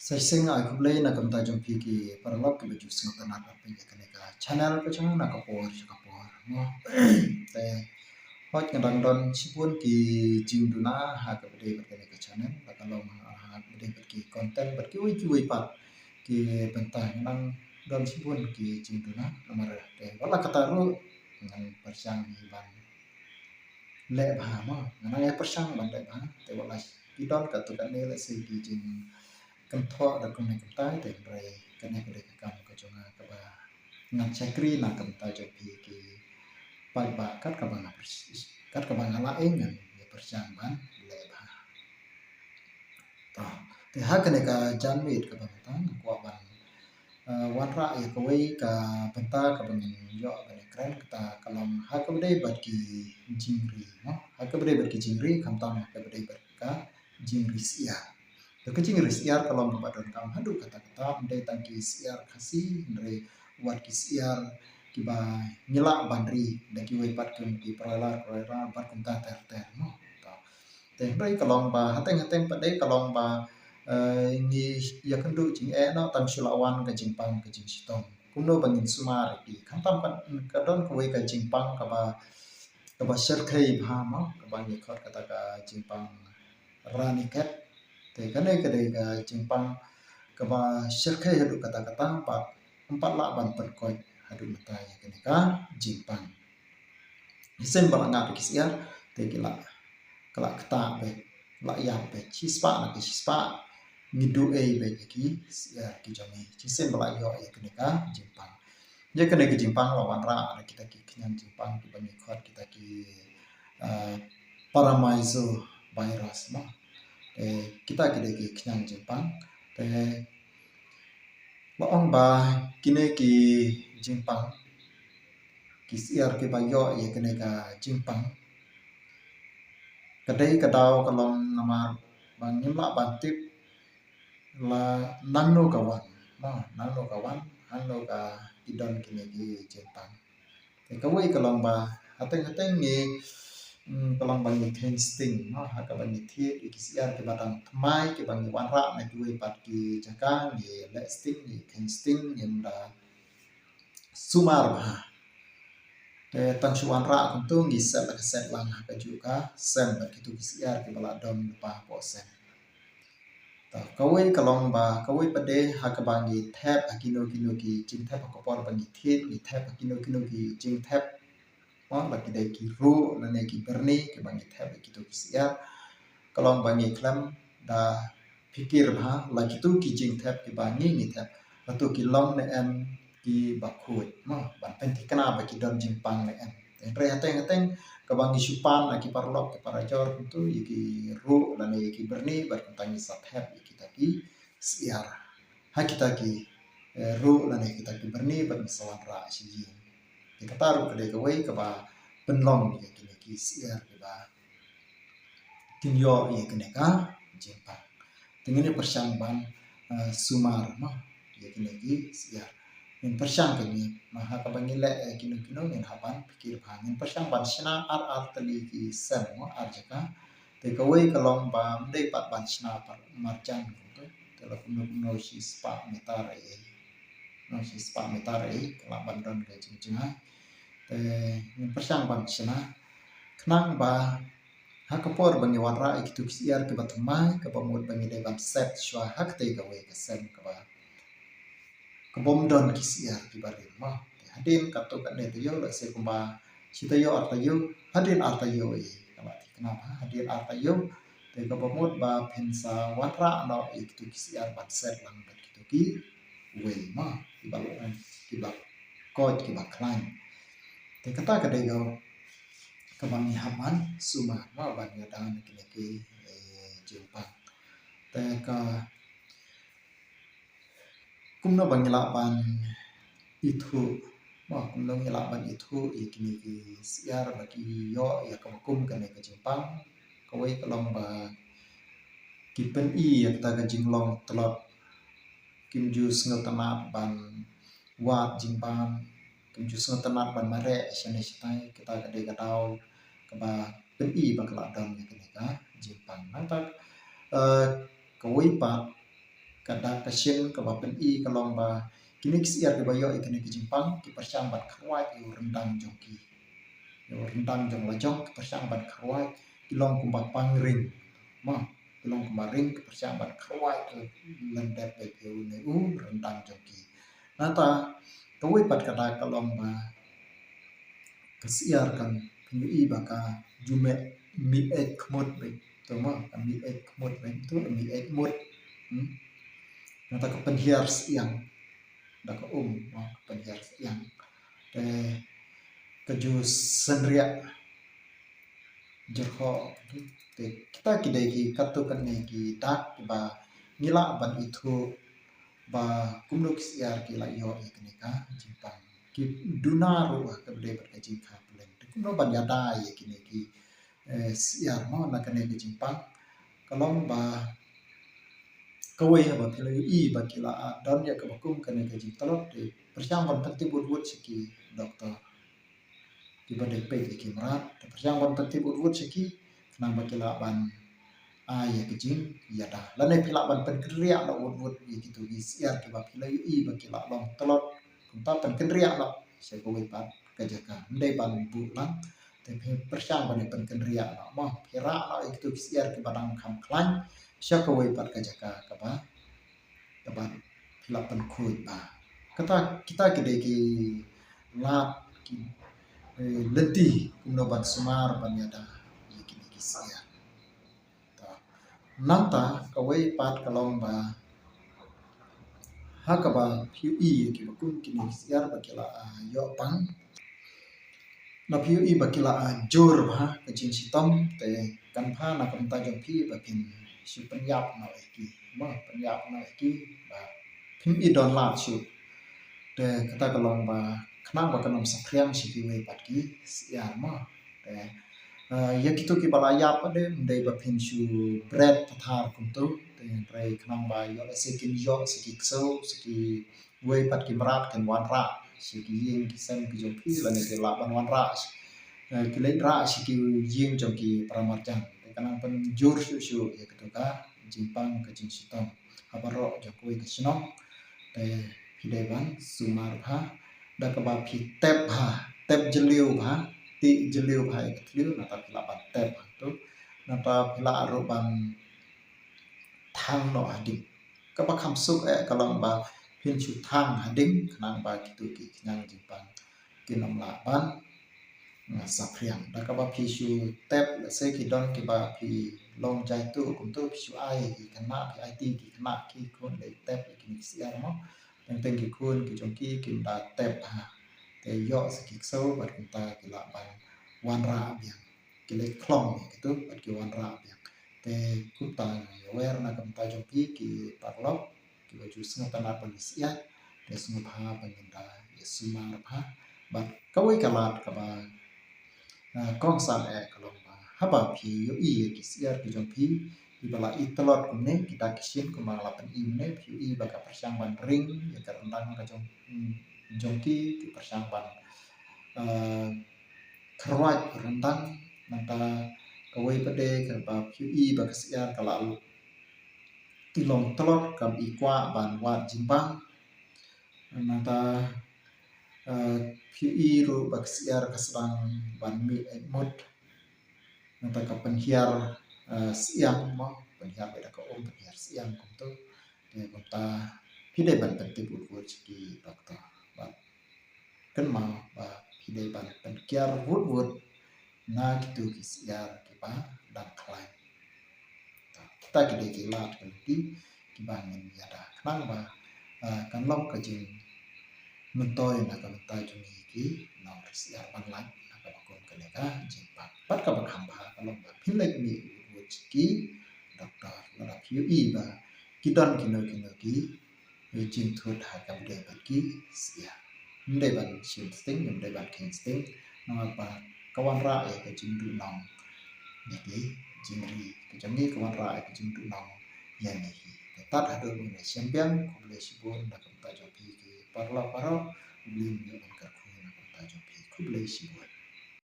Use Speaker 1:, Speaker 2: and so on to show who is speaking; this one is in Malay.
Speaker 1: Sesing aku play na kam tajong piki para lok ke baju sing tanah apa ya kaneka channel pe chang na kapor mo te hot ngadang don sipun ki jing duna ha ke bede kaneka channel la kalau ha bede ki konten ber ki wi pat ki bentang nang don sipun ki jing duna nomor te wala kata ru ngan persang ban le ba mo nang ya persang ban le ba te wala idon ka tu kan ne le se ki jing kan tho da kan ne tai te bre kan ne bre kam ka jonga ka ba ngan chakri na kan ta jo pi ki pai ba kat ka ba na kat ka ba ngala engan ya persang ban le ba ta te ha kan ne ka jan mit ka ba ta ko ban wan ra ya ko wei ka penta ka ba ngin yo ba ne kran ka kalam ha ka dei ba ki jingri no ha ka dei ba ki jingri kam ta ka dei ba ka jingri sia kecing siar kalau badan kam hadu kata-kata ndai tangki siar kasih ndai wat ki siar kiba nyela bandri dan ki wepat kum ki perala bat kum ta ter no te ndai kalong ba hateng padai kalong ba ni ya kendu jing no tam sulawan ka jingpang ka jing sitong kuno bangin sumar ki kantam kan kadon ko we ka jingpang ka ba serkai bha ma ka ba ni khot kata ka jingpang raniket te kanai kadai ka jingpang ka ba serkai hadu kata-kata empat la ban perkoi hadu mata ya kene ka jingpang isen bala ngap kisiar te kila kala kata be la ya be chispa na ke chispa ngidu be ki ya ki jami cisen bala yo ya kene ka jingpang ya kene ke jingpang lawan ra kita ki kinyan jingpang ki bani khot kita ki paramaizo virus ma kita kide ki kinyan jingpang te laong ba kine ki jingpang ki siar ki bayo ya kene ka jingpang kadai kadau kalong nama bang nyimla bantip la nangno kawan nangno kawan hangno ka idon kine ki jingpang te kawai kalong ba hateng ni kalong bang ni sting haka bang ni thi ki siar ki badang thmai ki bang wan ra na ki wei pat ki jaka ni le sting ni sting yem da sumar ba te tang suan ra kum tu ngi set lang ka juga sem ba ki tu ki siar ki bala dom pa po sem ta kawai kalong ba kawai pade haka bang ni thep akino ki jing thep ko por bang ni thi ni thep akino ki jing thep bagi dai ki ru na ne ki berni ki bangi thep ki tu ki sia kalong bangi klam da pikir bha la ki tu ki jing thep ki bangi ni thep tu ki long ne em ki bakhut ban pen ti kana ba ki don jing pang ne em re hateng ka bangi supan na ki parlok ki parajor tu ki ru na ne ki berni bar tangi sa thep ki ta ki sia ha kita ki ru na ne kita ki berni bar sawan ra si kita taruh kedai kawai ke ba penlong ya kini ki siar ke ba tinyo ya kini ka jempang dengan persang ban sumar ya kini ki siar in persang kini maha ka bangile kino yang haban pikir bangin persang ban sina ar tali ki sem ar jaka te kawai kalong ba mdei pat ban sina par marjan gitu telo kuno si spa metare no si spa metare kala bandon ke jingja persang ban sina knang ba hakapor bangi wara ikitu siar ke batmai ke pamud bangi de ban set shwa hakte ka we ke sem ka ba ke bomdon ki siar ki bare ma hadin kato ka ne yo la se kumba sita yo arta yo hadin arta yo kala kenapa hadin arta yo te ka pamud ba pensa wara no ikitu siar ban set lang ba kitu ki we ma ki ba kot ki ba klan te kata kadai go kabangi haman suma ma ban dan kini jempang te ka kumno bangila ban itu kumno ngila ban itu ikini ki siar bagi yo ya kum kene ke jempang kawai kalong ba kipen ya ta ka jinglong telot kim jus ngotanap ban wat jingpang kim jus ngotanap ban mare sene sitai kita kadai kadau ba pen bakla dam ni ka jipang nampak kawai pa kada kasien ka ba pen I kalong ba kini kisiar ke bayo ikini ke Jepang ki persyambat karwai yu rendang jongki yu rendang jong lajong ki persyambat karwai kilong kumba pangring ma kilong kumba ring ki persyambat karwai ke lendep be ne rendang jongki nata kawai pat kada kalong ba kesiar kan pinyu I baka jume mi ek mut be to ma mi ek mut be tu mi ek mut nata ka penhiar siang da ka penhiar siang keju senria jerho te kita kidai ki katukan ne ki dak ba ngila ban itu ba kumluk siar ki la yo ikni ka Jepang ki dunaru ka bede ka jika bulan kumlo ban yada ye kini ki siar mo na kane ki Jepang kalong ba kawai ba pila I ba kila don ya ka bakum kane ka jitalot de persyamban penting buat siki dokter di bade pe ki merat persyamban penting buat siki kenapa kila ban ya kejing ya dah lane pila ban pen kriya la wut gitu siar ki ba pila I ba kila long telot kunta pen kriya la se ko pat ka jaka ndai ban bu lang te persyamban pen kriya la ma pira la itu siar ki badang kam klan sya ko pat ka jaka ka ba pila pen kuit ba kita kede ki lat ki letih kumno ban sumar ban yada kini ki siar nanta kawai pat kalong ba hakaba phi ki bakum kini siar bakila yo pang na phi bakila jor ba kajin sitom te kan pha na kam ta jong phi bakin si penyap na ki ma penyap na ki ba phim I don la chu te kata kalong ba khnang ba kanom sakriang si pi pat ki siar ma te ya kitu ki balaya pade ndai ba pinsu bread tathar kuntu te rai khnang ba yo sekin yo seki kso seki wei pat ki marat kan wan ra seki ying ki sem ki jopi la ne ke la ban wan ra ki le ra seki ying jong ki pramarjang te kanang pen jur su ya kitu ka Jepang ka jing sitom habaro jokoi ke sinong te hidai ban sumar bha da ka ba phi tep jeliu bha ti jeliu bhai kthliu nata pila ban tep tu nata pila aro ban thang no ading ka ba kham suk kalong ba phin chu thang ading khnang ba kitu ki nyang Jepang kinom la ban sapriang da ka ba phi chu tep se ki don ki ba phi long jai tu kum tu phi chu ai ki kana phi IT ki kana ki kon le tep ki ni siar mo teng ki kun ki jong ki kim da tep ha te yo seki kso bat kunta kila ban wan ra biang kile klong gitu bat ki wan ra biang te kunta wer na kunta jong ki parlok ki baju sengata na panis ya te sungut ha panginda yesumar ha bat kawai kalat ka ba kong san kalong ba haba phi yo ki siar ki jong di bala telot kunne kita kisin kumang lapan ne phi baka persyang ban ring ya karendang ka jongki ki persyang ban kerwat rendang nanta kawai pede ka ba phi ba kasiar kala tilong telot kam ikwa ban wat jimbang nanta phi ru ba kasiar kasbang ban mi mut nanta ka penhiar siang mo penhiar beda ka penhiar siang kumtu de kota hidai ban penting buat ki dokter ba kan mau ba hidai ban penkiar buat na gitu ki siar ki ba dan klai kita kide ki lat ki bangin yada kenang ba kan long ka jing mentoy na ka ta jung ki na siar ban lan na ka kon ka ne ka jing ba pat ka ba kham ba kalong ba philek ni buat ki dokter la phi ba kidan kino ki jing thut ha kam de ba ki siar ndai ban sim sting ndai ban king sting na ba kawan ra ka jing du nong jadi jingri kejangi kawan ra ka jing du nong yang ni tat ada ne sembiang ko le sibon da ka ta jo pi ki parla paro blim ni ban ka ko na ta jo pi ko le sibon